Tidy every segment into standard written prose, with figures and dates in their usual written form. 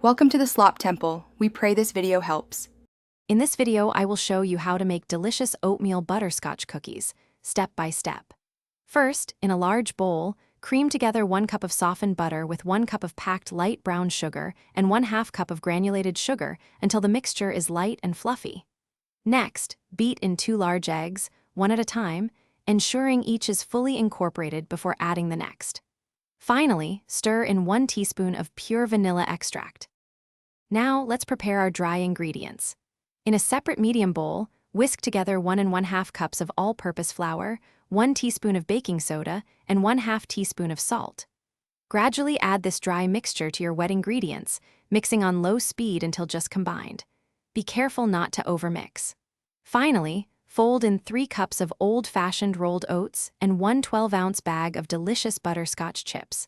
Welcome to the Slop Temple. We pray this video helps. In this video, I will show you how to make delicious oatmeal butterscotch cookies, step by step. First, in a large bowl, cream together 1 cup of softened butter with 1 cup of packed light brown sugar and 1/2 cup of granulated sugar until the mixture is light and fluffy. Next, beat in 2 large eggs, one at a time, ensuring each is fully incorporated before adding the next. Finally, stir in 1 teaspoon of pure vanilla extract. Now, let's prepare our dry ingredients. In a separate medium bowl, whisk together 1 1/2 cups of all-purpose flour, 1 teaspoon of baking soda, and 1/2 teaspoon of salt. Gradually add this dry mixture to your wet ingredients, mixing on low speed until just combined. Be careful not to overmix. Finally, fold in 3 cups of old-fashioned rolled oats and 1 12-ounce bag of delicious butterscotch chips.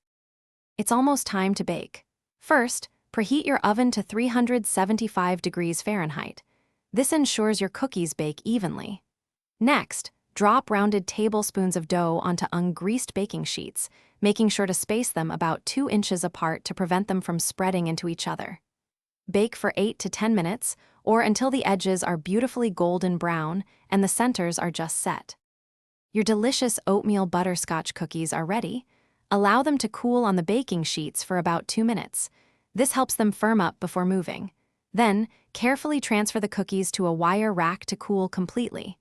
It's almost time to bake. First, preheat your oven to 375 degrees Fahrenheit. This ensures your cookies bake evenly. Next, drop rounded tablespoons of dough onto ungreased baking sheets, making sure to space them about 2 inches apart to prevent them from spreading into each other. Bake for 8 to 10 minutes, or until the edges are beautifully golden brown and the centers are just set. Your delicious oatmeal butterscotch cookies are ready. Allow them to cool on the baking sheets for about 2 minutes. This helps them firm up before moving. Then, carefully transfer the cookies to a wire rack to cool completely.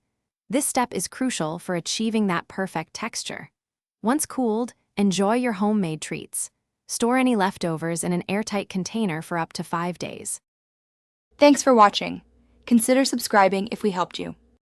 This step is crucial for achieving that perfect texture. Once cooled, enjoy your homemade treats. Store any leftovers in an airtight container for up to 5 days. Thanks for watching. Consider subscribing if we helped you.